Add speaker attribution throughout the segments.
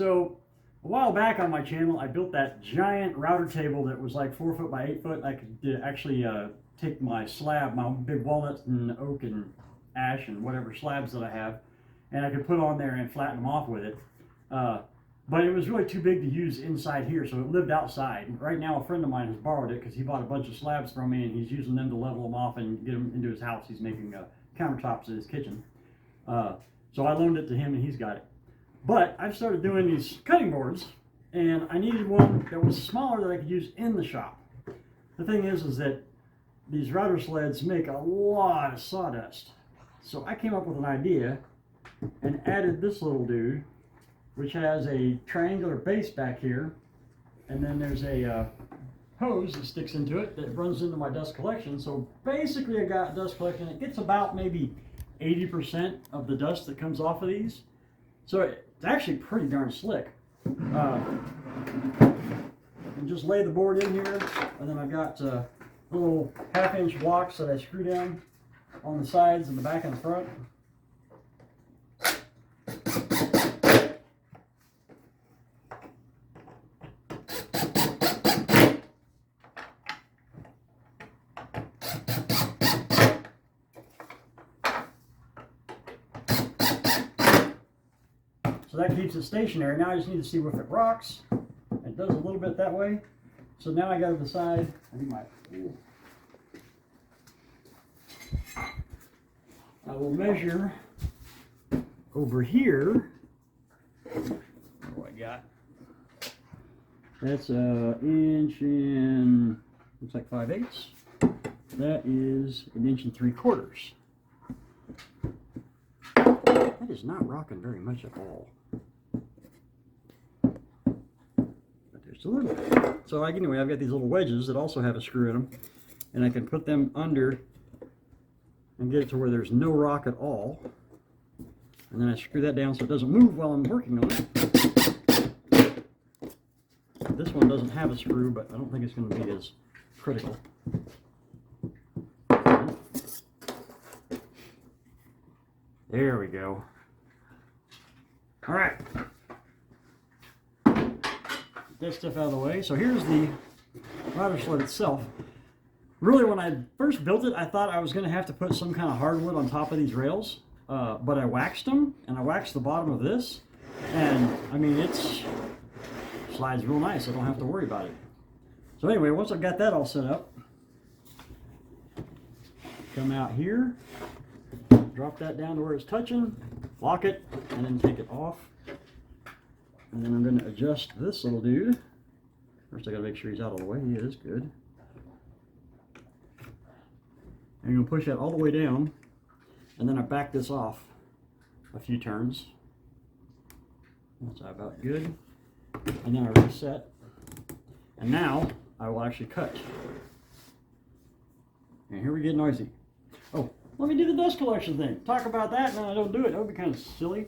Speaker 1: So a while back on my channel, I built that giant router table that was like 4 foot by 8 foot. I could actually take my slab, my big walnut and oak and ash and whatever slabs that I have, and I could put on there and flatten them off with it. But it was really too big to use inside here, so it lived outside. Right now, a friend of mine has borrowed it because he bought a bunch of slabs from me, and he's using them to level them off and get them into his house. He's making countertops in his kitchen. So I loaned it to him, and he's got it. But I've started doing these cutting boards, and I needed one that was smaller that I could use in the shop. The thing is that these router sleds make a lot of sawdust. So I came up with an idea and added this little dude, which has a triangular base back here, and then there's a hose that sticks into it that runs into my dust collection. So basically I got dust collection. It gets about maybe 80% of the dust that comes off of these. So it's actually pretty darn slick. And just lay the board in here, and then I've got little 1/2-inch blocks that I screw down on the sides and the back and the front. So that keeps it stationary. Now I just need to see if it rocks. It does a little bit that way. So now I got to decide. I will measure over here. What do I got? That's an inch and looks like 5/8. That is an inch and 3/4. That is not rocking very much at all. Just a little bit. So anyway, I've got these little wedges that also have a screw in them, and I can put them under and get it to where there's no rock at all. And then I screw that down so it doesn't move while I'm working on it. This one doesn't have a screw, but I don't think it's going to be as critical. There we go. All right. That stuff out of the way. So here's the router sled itself. Really, when I first built it, I thought I was going to have to put some kind of hardwood on top of these rails, but I waxed them, and I waxed the bottom of this, and I mean, it slides real nice. I don't have to worry about it. So anyway, once I've got that all set up, come out here, drop that down to where it's touching, lock it, and then take it off. And then I'm going to adjust this little dude. First I got to make sure he's out of the way. He is good. And you're going to push that all the way down, and then I back this off a few turns. That's about good. And then I reset. And now I will actually cut. And here we get noisy. Oh, let me do the dust collection thing. Talk about that, and then I don't do it. That would be kind of silly.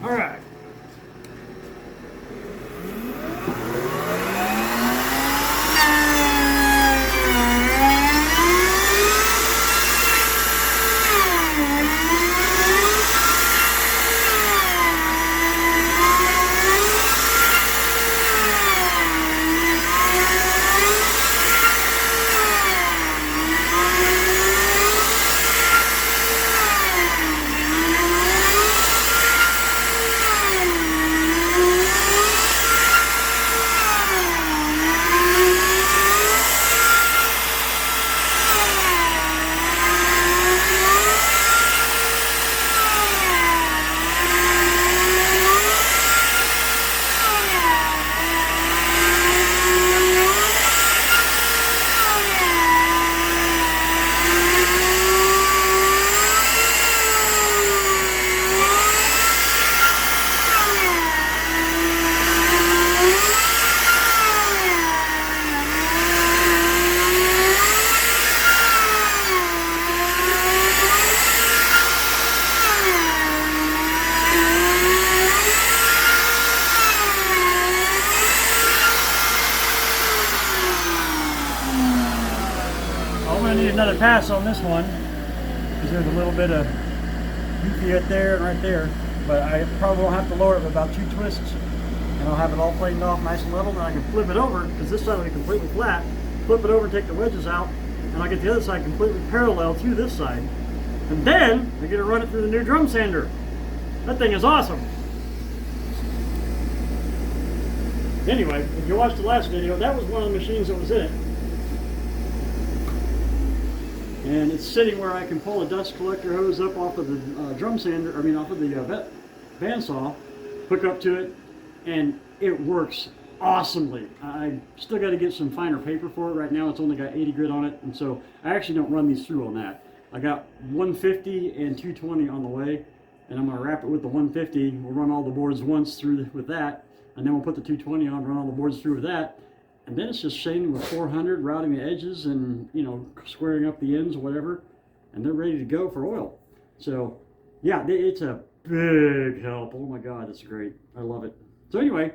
Speaker 1: All right. going to need another pass on this one because there's a little bit of goofy right there and right there. But I probably won't have to lower it with about 2 twists. And I'll have it all planed off nice and level, and I can flip it over because this side will be completely flat. Flip it over and take the wedges out, and I'll get the other side completely parallel to this side. And then I get to run it through the new drum sander. That thing is awesome. Anyway, if you watched the last video, that was one of the machines that was in it. And it's sitting where I can pull a dust collector hose up off of the drum sander, I mean off of the bandsaw, hook up to it, and it works awesomely. I still got to get some finer paper for it. Right now it's only got 80 grit on it, and so I actually don't run these through on that. I got 150 and 220 on the way, and I'm going to wrap it with the 150. We'll run all the boards once through with that, and then we'll put the 220 on, run all the boards through with that, and then it's just sanding with 400, routing the edges and, you know, squaring up the ends or whatever, and they're ready to go for oil. So yeah, it's a big help. Oh my God, it's great. I love it. So anyway,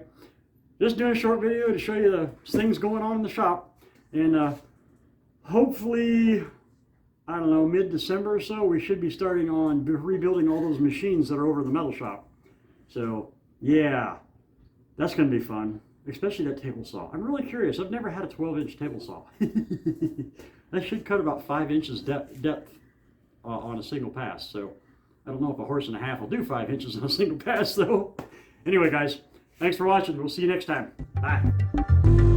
Speaker 1: just doing a short video to show you the things going on in the shop, and hopefully, I don't know, mid-December or so, we should be starting on rebuilding all those machines that are over the metal shop. So yeah, that's going to be fun, especially that table saw. I'm really curious. I've never had a 12-inch table saw. That should cut about 5 inches depth on a single pass. So I don't know if a horse and a half will do 5 inches on a single pass though. Anyway guys, thanks for watching. We'll see you next time. Bye.